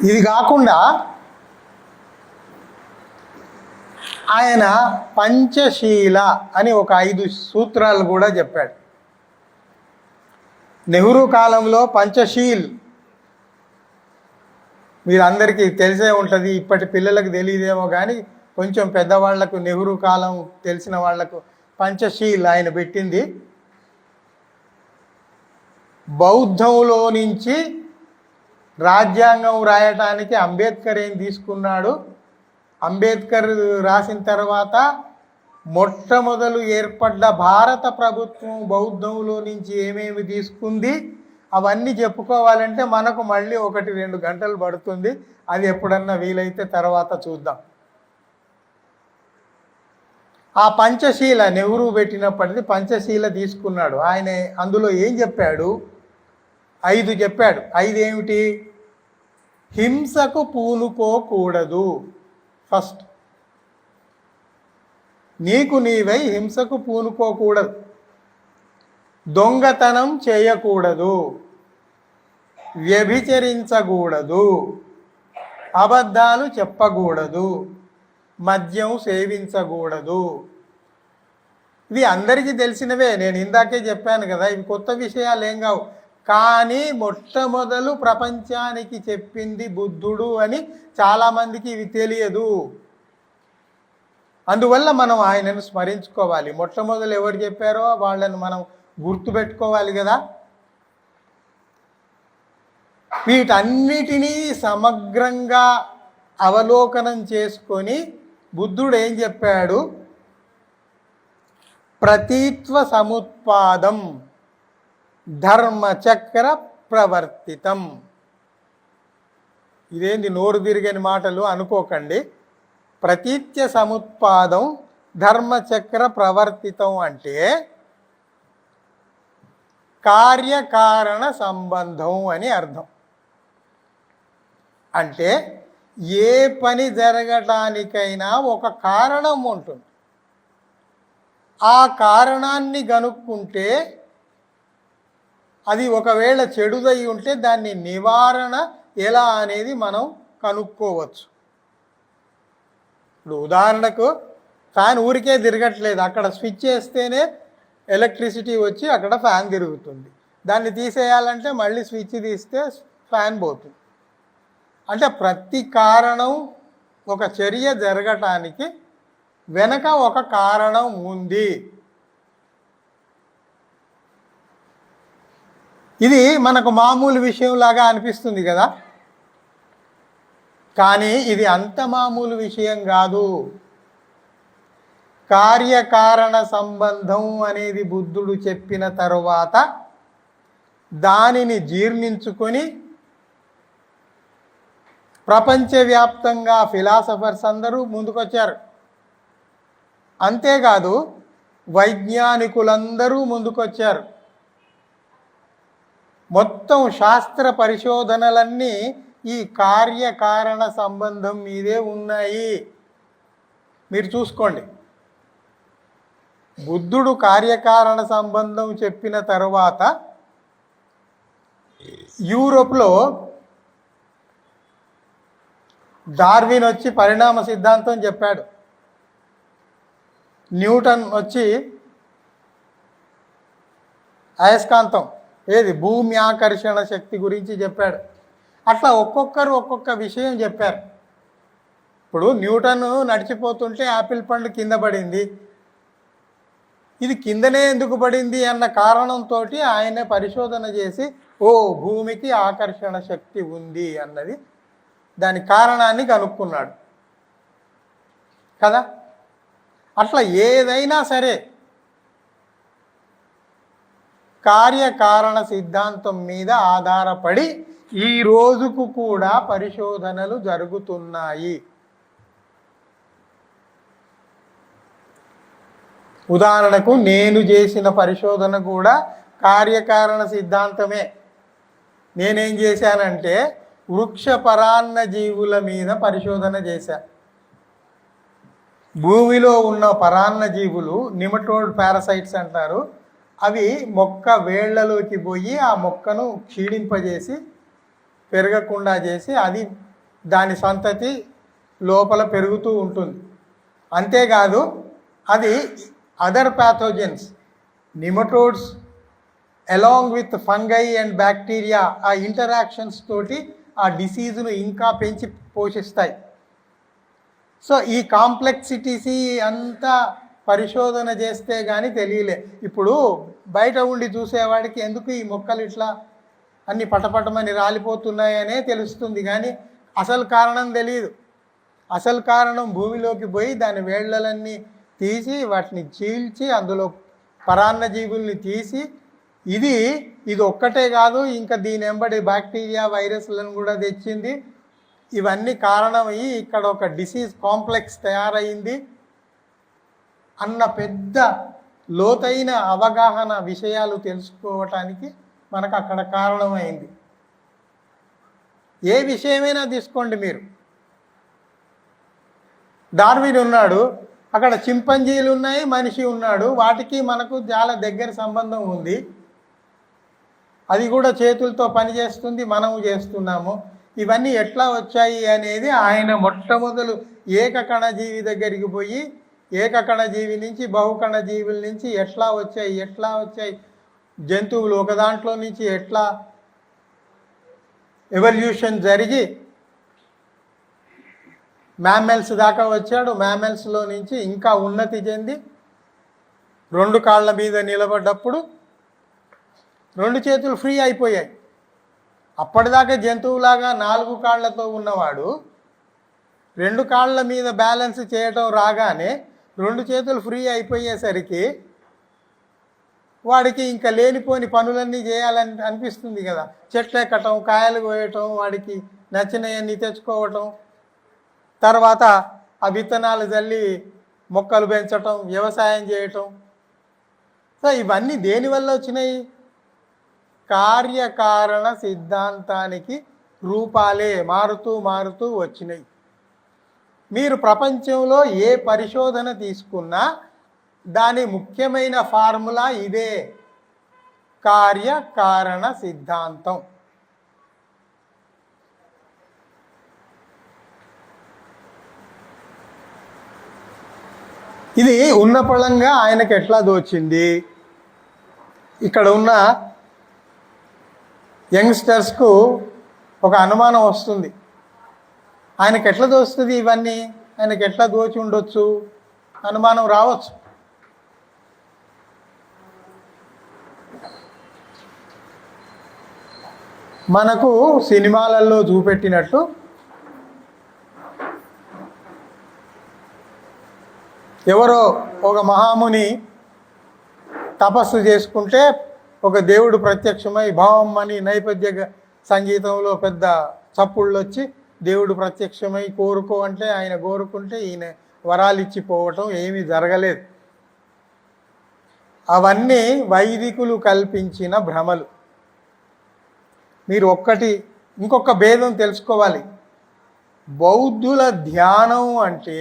ఇది కాకుండా ఆయన పంచశీల అని ఒక 5 సూత్రాలు కూడా చెప్పాడు. నెహ్రూ కాలంలో పంచశీల్ మీరందరికీ తెలిసే ఉంటుంది, ఇప్పటి పిల్లలకు తెలియదేమో కానీ కొంచెం పెద్దవాళ్లకు, నెహ్రూ కాలం తెలిసిన వాళ్లకు పంచశీల్ ఆయన పెట్టింది. బౌద్ధంలో నుంచి రాజ్యాంగం రాయటానికి అంబేద్కర్ ఏం తీసుకున్నాడు, అంబేద్కర్ రాసిన తర్వాత మొట్టమొదలు ఏర్పడ్డ భారత ప్రభుత్వం బౌద్ధంలో నుంచి ఏమేమి తీసుకుంది అవన్నీ చెప్పుకోవాలంటే మనకు మళ్ళీ 1-2 గంటలు పడుతుంది. అది ఎప్పుడన్నా వీలైతే తర్వాత చూద్దాం. ఆ పంచశీల నెహ్రూ పెట్టినప్పటిది పంచశీల తీసుకున్నాడు ఆయన. అందులో ఏం చెప్పాడు? 5 చెప్పాడు. 5 ఏమిటి? హింసకు పూనుకోకూడదు. ఫస్ట్, నీకు నీవై హింసకు పూనుకోకూడదు. దొంగతనం చేయకూడదు, వ్యభిచరించకూడదు, అబద్ధాలు చెప్పకూడదు, మద్యం సేవించకూడదు. ఇవి అందరికీ తెలిసినవే, నేను ఇందాకే చెప్పాను కదా, ఇవి కొత్త విషయాలు ఏం కావు. కానీ మొట్టమొదలు ప్రపంచానికి చెప్పింది బుద్ధుడు అని చాలామందికి ఇవి తెలియదు. అందువల్ల మనం ఆయనను స్మరించుకోవాలి. మొట్టమొదలు ఎవరు చెప్పారో వాళ్ళని మనం గుర్తుపెట్టుకోవాలి కదా. వీటన్నిటినీ సమగ్రంగా అవలోకనం చేసుకొని బుద్ధుడు ఏం చెప్పాడు? ప్రతీత్వ సముత్పాదం ధర్మచక్ర ప్రవర్తితం. ఇదేంది నోరు తిరిగని మాటలు అనుకోకండి. ప్రతీత్య సముత్పాదం ధర్మచక్ర ప్రవర్తితం అంటే కార్యకారణ సంబంధం అని అర్థం. అంటే ఏ పని జరగటానికైనా ఒక కారణం ఉంటుంది. ఆ కారణాన్ని గనుక్కుంటే అది ఒకవేళ చెడుదై ఉంటే దాన్ని నివారణ ఎలా అనేది మనం కనుక్కోవచ్చు. ఇప్పుడు ఉదాహరణకు ఫ్యాన్ ఊరికే తిరగట్లేదు, అక్కడ స్విచ్ చేస్తేనే ఎలక్ట్రిసిటీ వచ్చి అక్కడ ఫ్యాన్ తిరుగుతుంది. దాన్ని తీసేయాలంటే మళ్ళీ స్విచ్ తీస్తే ఫ్యాన్ పోతుంది. అంటే ప్రతి కారణం, ఒక చర్య జరగటానికి వెనక ఒక కారణం ఉంది. ఇది మనకు మామూలు విషయంలాగా అనిపిస్తుంది కదా, కానీ ఇది అంత మామూలు విషయం కాదు. కార్యకారణ సంబంధం అనేది బుద్ధుడు చెప్పిన తరువాత దానిని జీర్ణించుకొని ప్రపంచవ్యాప్తంగా ఫిలాసఫర్స్ అందరూ ముందుకొచ్చారు. అంతేకాదు వైజ్ఞానికులందరూ ముందుకొచ్చారు. మొత్తం శాస్త్ర పరిశోధనలన్నీ ఈ కార్యకారణ సంబంధం మీదే ఉన్నాయి. మీరు చూసుకోండి, బుద్ధుడు కార్యకారణ సంబంధం చెప్పిన తరువాత యూరోప్లో డార్విన్ వచ్చి పరిణామ సిద్ధాంతం చెప్పాడు. న్యూటన్ వచ్చి అయస్కాంతం, ఏది భూమి ఆకర్షణ శక్తి గురించి చెప్పాడు. అట్లా ఒక్కొక్కరు ఒక్కొక్క విషయం చెప్పారు. ఇప్పుడు న్యూటన్ నడిచిపోతుంటే యాపిల్ పండు కింద పడింది. ఇది కిందనే ఎందుకు పడింది అన్న కారణంతో ఆయన పరిశోధన చేసి భూమికి ఆకర్షణ శక్తి ఉంది అన్నది దాని కారణాన్ని కనుక్కున్నాడు కదా. అట్లా ఏదైనా సరే కార్యకారణ సిద్ధాంతం మీద ఆధారపడి ఈ రోజుకు కూడా పరిశోధనలు జరుగుతున్నాయి. ఉదాహరణకు నేను చేసిన పరిశోధన కూడా కార్యకారణ సిద్ధాంతమే. నేనేం చేశానంటే వృక్ష పరాన్న జీవుల మీద పరిశోధన చేశా. భూమిలో ఉన్న పరాన్న జీవులు నిమటోడ్ పారాసైట్స్ అంటారు. అవి మొక్క వేళ్లలోకి పోయి ఆ మొక్కను క్షీణింపజేసి పెరగకుండా చేసి అది దాని సంతతి లోపల పెరుగుతూ ఉంటుంది. అంతేకాదు అది other pathogens, nematodes along with fungi and bacteria ఆ ఇంటరాక్షన్స్ తోటి ఆ డిసీజ్ను ఇంకా పెంచి పోషిస్తాయి. సో ఈ కాంప్లెక్సిటీస్ అంతా పరిశోధన చేస్తే కానీ తెలియలే. ఇప్పుడు బయట ఉండి చూసేవాడికి ఎందుకు ఈ మొక్కలు ఇట్లా అన్ని పటపటమని రాలిపోతున్నాయనే తెలుస్తుంది, కానీ అసలు కారణం తెలియదు. అసలు కారణం భూమిలోకి పోయి దాని వేళ్ళలన్నీ తీసి వాటిని చీల్చి అందులో పరాన్నజీవుల్ని తీసి ఇది ఒక్కటే కాదు, ఇంకా దీని వెంబడి బ్యాక్టీరియా వైరస్లను కూడా తెచ్చింది. ఇవన్నీ కారణమయ్యి ఇక్కడ ఒక డిసీజ్ కాంప్లెక్స్ తయారైంది అన్న పెద్ద లోతైన అవగాహన విషయాలు తెలుసుకోవటానికి మనకు అక్కడ కారణమైంది. ఏ విషయమైనా తీసుకోండి మీరు. డార్విన్ ఉన్నాడు, అక్కడ చింపంజీలు ఉన్నాయి, మనిషి ఉన్నాడు, వాటికి మనకు చాలా దగ్గర సంబంధం ఉంది. అది కూడా చేతులతో పనిచేస్తుంది, మనము చేస్తున్నాము. ఇవన్నీ ఎట్లా వచ్చాయి అనేది ఆయన మొట్టమొదలు ఏకకణజీవి దగ్గరికి పోయి ఏకకణజీవి నుంచి బహుకణజీవుల నుంచి ఎట్లా వచ్చాయి జంతువులు ఒక దాంట్లో నుంచి ఎట్లా ఎవల్యూషన్ జరిగి మ్యామెల్స్ దాకా వచ్చాడు. మ్యామెల్స్లో నుంచి ఇంకా ఉన్నతి చెంది 2 కాళ్ళ మీద నిలబడ్డప్పుడు 2 చేతులు ఫ్రీ అయిపోయాయి. అప్పటిదాకా జంతువులాగా 4 కాళ్ళతో ఉన్నవాడు 2 కాళ్ళ మీద బ్యాలెన్స్ చేయటం రాగానే 2 చేతులు ఫ్రీ అయిపోయేసరికి వాడికి ఇంకా లేనిపోని పనులన్నీ చేయాలని అనిపిస్తుంది కదా. చెట్లు ఎక్కటం, కాయలు కోయటం, వాడికి నచ్చినవన్నీ తెచ్చుకోవటం, తర్వాత ఆ విత్తనాలు చల్లి మొక్కలు పెంచటం, వ్యవసాయం చేయటం. సో ఇవన్నీ దేనివల్ల వచ్చినాయి? కార్యకారణ సిద్ధాంతానికి రూపాలే మారుతూ వచ్చినాయి. మీరు ప్రపంచంలో ఏ పరిశోధన తీసుకున్నా దాని ముఖ్యమైన ఫార్ములా ఇదే, కార్యకారణ సిద్ధాంతం. ఇది ఉన్నపళంగా ఆయనకు ఎట్లా దోచింది? ఇక్కడ ఉన్న యంగ్స్టర్స్కు ఒక అనుమానం వస్తుంది, ఆయనకు ఎట్లా దోస్తుంది ఇవన్నీ, ఆయనకు ఎట్లా దోచి ఉండొచ్చు, అనుమానం రావచ్చు. మనకు సినిమాలలో చూపెట్టినట్టు ఎవరో ఒక మహాముని తపస్సు చేసుకుంటే ఒక దేవుడు ప్రత్యక్షమై భావం అని నేపథ్య సంగీతంలో పెద్ద చప్పుళ్ళు వచ్చి దేవుడు ప్రత్యక్షమై కోరుకో అంటే ఆయన కోరుకుంటే ఈయన వరాలిచ్చిపోవటం ఏమీ జరగలేదు. అవన్నీ వైదికులు కల్పించిన భ్రమలు. మీరు ఇంకొక భేదం తెలుసుకోవాలి. బౌద్ధుల ధ్యానం అంటే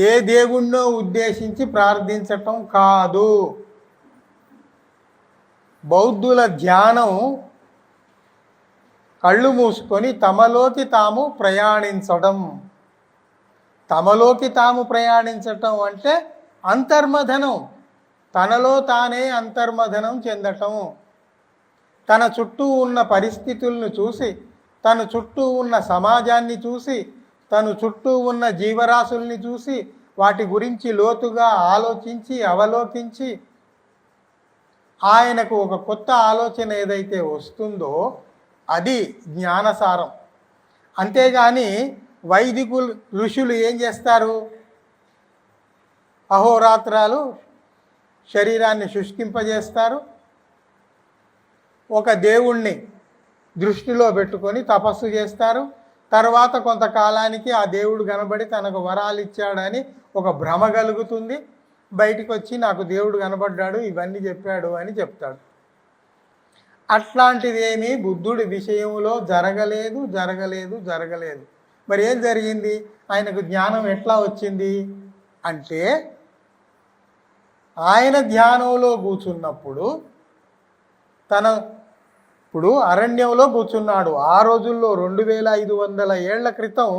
ఏ దేవుణ్ణో ఉద్దేశించి ప్రార్థించటం కాదు. బౌద్ధుల ధ్యానం కళ్ళు మూసుకొని తమలోకి తాము ప్రయాణించడం. తమలోకి తాము ప్రయాణించటం అంటే అంతర్మథనం, తనలో తానే అంతర్మథనం చెందటం. తన చుట్టూ ఉన్న పరిస్థితులను చూసి, తన చుట్టూ ఉన్న సమాజాన్ని చూసి, తన చుట్టూ ఉన్న జీవరాశుల్ని చూసి వాటి గురించి లోతుగా ఆలోచించి అవలోకించి ఆయనకు ఒక కొత్త ఆలోచన ఏదైతే వస్తుందో అది జ్ఞానసారం. అంతేగాని వైదికులు ఋషులు ఏం చేస్తారు? అహోరాత్రాలు శరీరాన్ని శుష్కింపజేస్తారు, ఒక దేవుణ్ణి దృష్టిలో పెట్టుకొని తపస్సు చేస్తారు. తర్వాత కొంతకాలానికి ఆ దేవుడు కనబడి తనకు వరాలు ఇచ్చాడని ఒక భ్రమ కలుగుతుంది. బయటికి వచ్చి నాకు దేవుడు కనబడ్డాడు, ఇవన్నీ చెప్పాడు అని చెప్తాడు. అట్లాంటిదేమీ బుద్ధుడి విషయంలో జరగలేదు. మరి ఏం జరిగింది? ఆయనకు జ్ఞానం ఎట్లా వచ్చింది అంటే, ఆయన ధ్యానంలో కూర్చున్నప్పుడు తన ఇప్పుడు అరణ్యంలో కూర్చున్నాడు. ఆ రోజుల్లో 2500 ఏళ్ల క్రితం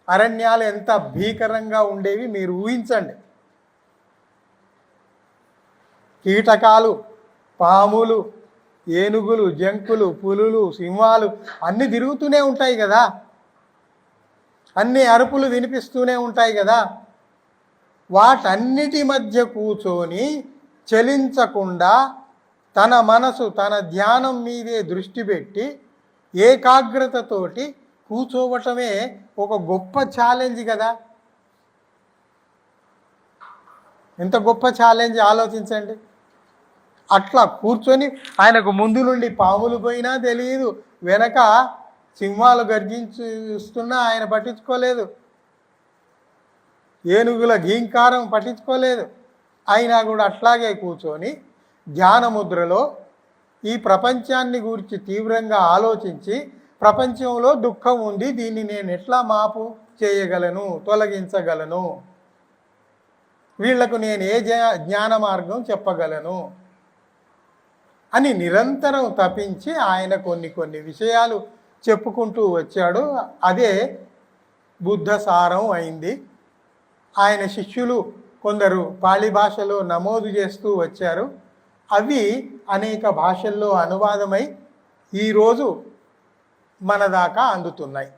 అరణ్యాలు ఎంత భీకరంగా ఉండేవి మీరు ఊహించండి. కీటకాలు, పాములు, ఏనుగులు, జంకులు, పులులు, సింహాలు అన్నీ తిరుగుతూనే ఉంటాయి కదా, అన్ని అరుపులు వినిపిస్తూనే ఉంటాయి కదా. వాటన్నిటి మధ్య కూర్చొని చలించకుండా తన మనసు తన ధ్యానం మీదే దృష్టి పెట్టి ఏకాగ్రతతోటి కూర్చోవటమే ఒక గొప్ప ఛాలెంజ్ కదా. ఎంత గొప్ప ఛాలెంజ్ ఆలోచించండి. అట్లా కూర్చొని ఆయనకు ముందు నుండి పాములు పోయినా తెలియదు, వెనక సింహాలు గర్జించుస్తున్నా ఆయన పట్టించుకోలేదు, ఏనుగుల గీంకారం పట్టించుకోలేదు. అయినా కూడా అట్లాగే కూర్చొని ధ్యానముద్రలో ఈ ప్రపంచాన్ని గురించి తీవ్రంగా ఆలోచించి, ప్రపంచంలో దుఃఖం ఉంది, దీన్ని నేను ఎట్లా మాపు చేయగలను, తొలగించగలను, వీళ్లకు నేను ఏ జ్ఞాన మార్గం చెప్పగలను అని నిరంతరం తపించి ఆయన కొన్ని విషయాలు చెప్పుకుంటూ వచ్చాడు. అదే బుద్ధ సారం అయింది. ఆయన శిష్యులు కొందరు పాళీ భాషలో నమోదు చేస్తూ వచ్చారు. అవి అనేక భాషల్లో అనువాదమై ఈరోజు మన దాకా అందుతున్నాయి.